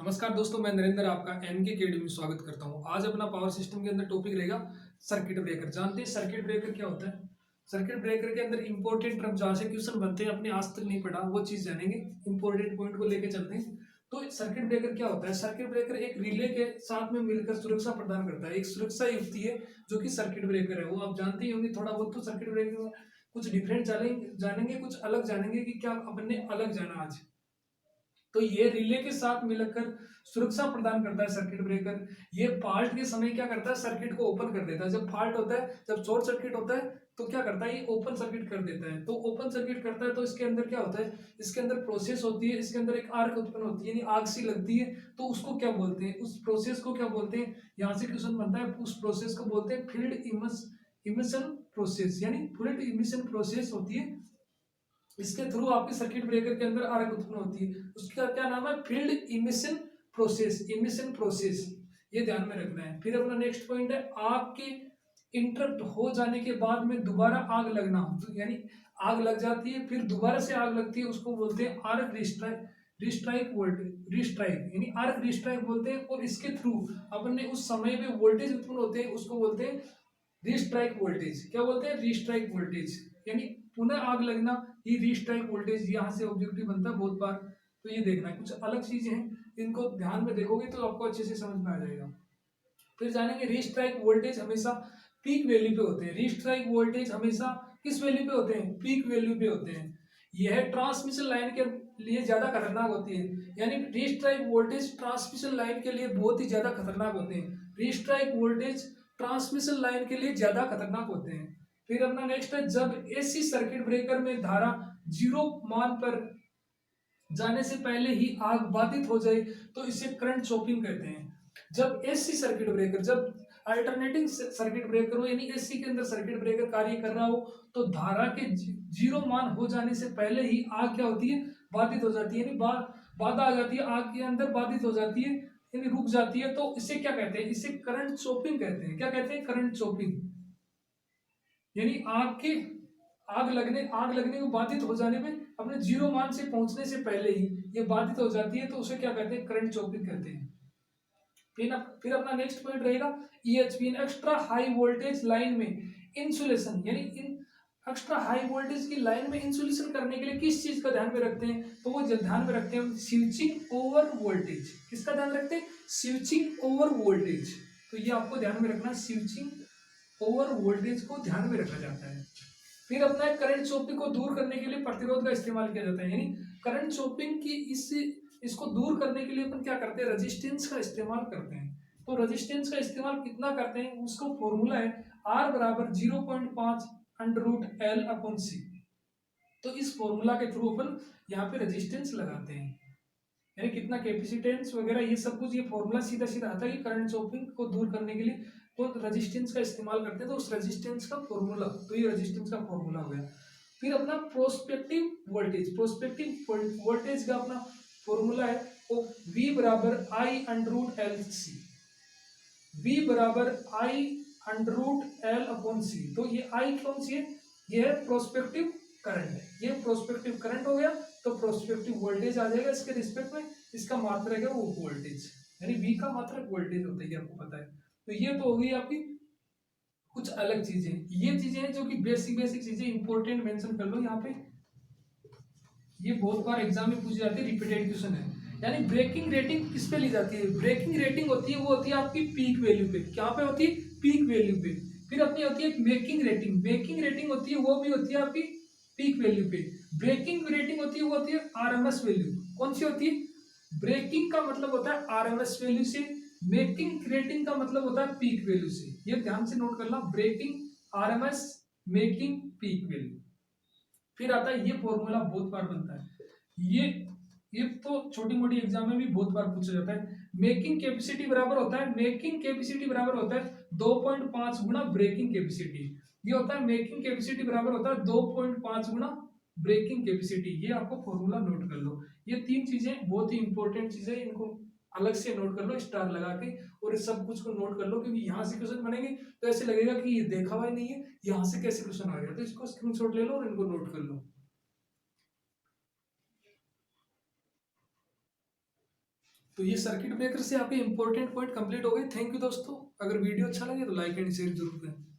नमस्कार दोस्तों, मैं नरेंद्र आपका एनके अकेडमी में स्वागत करता हूं। आज अपना पावर सिस्टम के अंदर टॉपिक रहेगा सर्किट ब्रेकर। जानते हैं सर्किट ब्रेकर क्या होता है? सर्किट ब्रेकर के अंदर इंपॉर्टेंट टर्म जहाँ से क्वेश्चन बनते हैं, अपने आज तक नहीं पढ़ा वो चीज जानेंगे, इंपॉर्टेंट पॉइंट को लेकर चलते हैं। तो सर्किट ब्रेकर क्या होता है? सर्किट ब्रेकर एक रिले के साथ में मिलकर सुरक्षा प्रदान करता है। एक सुरक्षा युक्ति है जो कि सर्किट ब्रेकर है, वो आप जानते ही होंगे थोड़ा बहुत। तो सर्किट ब्रेकर में कुछ डिफरेंट जानेंगे, कुछ अलग जानेंगे कि क्या अपने अलग जाना आज। तो ये रिले के साथ मिलकर सुरक्षा प्रदान करता है सर्किट ब्रेकर। ये फॉल्ट के समय क्या करता है? सर्किट को ओपन कर देता है। जब फॉल्ट होता है, जब शॉर्ट सर्किट होता है, तो क्या करता है? ये ओपन सर्किट कर देता है। तो ओपन सर्किट करता है तो इसके अंदर क्या होता है? इसके अंदर प्रोसेस होती है, इसके अंदर एक आर्क उत्पन्न होती है, यानी आग सी लगती है। तो उसको क्या बोलते हैं? उस प्रोसेस को क्या बोलते हैं? यहाँ से क्वेश्चन बनता है, उस प्रोसेस को बोलते हैं फील्ड इमिशन प्रोसेस, यानी फील्ड इमिशन प्रोसेस होती है। इसके थ्रू आपके सर्किट ब्रेकर के अंदर आर्क उत्पन्न होती है। उसका क्या नाम है? Field emission process, emission process. ये ध्यान में रखना है। फिर अपना नेक्स्ट पॉइंट है, आग के इंटरप्ट हो जाने के बाद में दोबारा आग लगना, तो यानी आग लग जाती है फिर दोबारा से आग लगती है, उसको बोलते हैं आर्क रिस्ट्राइक वोल्टेज, रिस्ट्राइक यानी आर्क रिस्ट्राइक बोलते हैं। और इसके थ्रू अपने उस समय में वोल्टेज उत्पन्न होते हैं, उसको बोलते हैं रिस्ट्राइक वोल्टेज। क्या बोलते हैं? रिस्ट्राइक वोल्टेज, यानी पुनः आग लगना, ये रिस्ट्राइक वोल्टेज यहाँ से ऑब्जेक्टिव बनता है बहुत बार। तो ये देखना है, कुछ अलग चीजें हैं, इनको ध्यान में देखोगे तो आपको अच्छे से समझ में आ जाएगा। फिर जानेंगे रिस्ट्राइक वोल्टेज हमेशा पीक वैल्यू पे होते हैं। रिस्ट्राइक वोल्टेज हमेशा किस वैल्यू पे होते हैं? पीक वैल्यू पे होते हैं। यह ट्रांसमिशन लाइन के लिए ज्यादा खतरनाक होती है, यानी रिस्ट्राइक वोल्टेज ट्रांसमिशन लाइन के लिए बहुत ही ज्यादा खतरनाक होते हैं। रिस्ट्राइक वोल्टेज ट्रांसमिशन लाइन के लिए ज्यादा खतरनाक होते हैं। फिर अपना नेक्स्ट है, जब एसी सर्किट ब्रेकर में धारा 0 मान पर जाने से पहले ही आग बाधित हो जाए तो इसे करंट चॉपिंग कहते हैं। जब एसी सर्किट ब्रेकर, जब अल्टरनेटिंग सर्किट ब्रेकर हो, यानी एसी के अंदर सर्किट ब्रेकर कार्य कर रहा हो, तो धारा के 0 मान हो जाने से पहले ही आग क्या होती है? बाधित हो जाती है, यानी बाधा आ जाती है, आग के अंदर बाधित हो जाती है, यानी रुक जाती है। तो इसे क्या कहते हैं? इसे करंट चॉपिंग कहते हैं। क्या कहते हैं? करंट चॉपिंग, यानी आग लगने को बाधित हो जाने में अपने 0 मान से पहुंचने से पहले ही ये बाधित हो जाती है, तो उसे क्या कहते हैं? करंट चॉपिंग कहते हैं। फिर अपना नेक्स्ट पॉइंट रहेगा EHV, extra high voltage line में इंसुलेशन, यानी इन एक्स्ट्रा हाई वोल्टेज की लाइन में इंसुलेशन करने के लिए किस चीज का ध्यान में रखते हैं? तो वो ध्यान में रखते हैं स्विचिंग ओवर वोल्टेज। किसका ध्यान रखते हैं? Switching over voltage. तो ये आपको ध्यान में रखना, स्विचिंग ओवर वोल्टेज को ध्यान में रखा जाता है। फिर अपना करंट चॉपिंग को दूर करने के लिए प्रतिरोध का इस्तेमाल किया जाता है, यानी करंट चॉपिंग की इसको दूर करने के लिए अपन क्या करते हैं? रेजिस्टेंस का इस्तेमाल करते हैं। तो रेजिस्टेंस का इस्तेमाल कितना करते हैं? उसको फॉर्मूला है R बराबर 0.5 under root L upon C. तो इस फॉर्मूला के थ्रू अपन यहाँ पे रेजिस्टेंस लगाते हैं, यानी कितना कैपेसिटेंस वगैरह, ये सब कुछ ये फॉर्मूला सीधा सीधा आता है कि करंट चॉपिंग को दूर करने के लिए तो रेजिस्टेंस का इस्तेमाल करते हैं। तो उस रेजिस्टेंस का फॉर्मूला, तो ये रेजिस्टेंस का फॉर्मूला हो गया। फिर अपना प्रोस्पेक्टिव वोल्टेज का अपना फॉर्मूला है वो V बराबर I under root L C, V बराबर I under root L upon C. तो ये आई कौन सी है? ये है प्रोस्पेक्टिव करंट है, ये प्रोस्पेक्टिव करंट हो गया। तो प्रोस्पेक्टिव वोल्टेज आ जाएगा इसके रिस्पेक्ट में, इसका मात्रक है वो वोल्टेज, यानी V का मात्रक वोल्टेज होता है, ये आपको पता है। तो ये तो हो गई आपकी कुछ अलग चीजें। ये चीजें हैं जो कि बेसिक चीजें, इंपॉर्टेंट मेंशन कर लो यहाँ पे, ये बहुत बार एग्जाम में पूछी जाती है, रिपीटेड क्वेश्चन है। यानी ब्रेकिंग रेटिंग किस पे ली जाती है? ब्रेकिंग रेटिंग होती है वो होती है आपकी पीक वैल्यू पे। क्या पे होती है? पीक वैल्यू पे। फिर अपनी होती है मेकिंग रेटिंग, मेकिंग रेटिंग होती है वो भी होती है आपकी पीक वैल्यू पे। ब्रेकिंग रेटिंग होती है वो होती है आरएमएस वैल्यू। कौन सी होती है? ब्रेकिंग का मतलब होता है आरएमएस वैल्यू से, मेकिंग रेटिंग का मतलब होता है पीक वैल्यू से। ये ध्यान से नोट करना, breaking, RMS, making, peak value. फिर आता है, ये फॉर्मूला बहुत बार बनता है, ये तो छोटी मोटी एग्जाम में भी बहुत बार पूछा जाता है। मेकिंग कैपेसिटी बराबर होता है, मेकिंग कैपेसिटी बराबर होता है 2.5 गुना ब्रेकिंग कैपेसिटी। ये होता है मेकिंग कैपेसिटी बराबर होता है 2.5 गुना ब्रेकिंग कैपेसिटी। ये आपको फॉर्मूला नोट कर लो। ये तीन चीजें बहुत ही इंपॉर्टेंट चीजें, इनको अलग से नोट कर लो स्टार लगा के, और इस सब कुछ को नोट कर लो, क्योंकि यहाँ से क्वेश्चन बनेंगे तो ऐसे लगेगा कि ये देखा हुआ ही नहीं है, यहाँ से कैसे क्वेश्चन आ गया। तो इसको स्क्रीनशॉट ले लो और इनको नोट कर लो। तो ये सर्किट ब्रेकर से आपके इंपॉर्टेंट पॉइंट कंप्लीट हो गए। थैंक यू दोस्तों। अगर वीडियो अच्छा लगे तो लाइक एंड शेयर जरूर करें।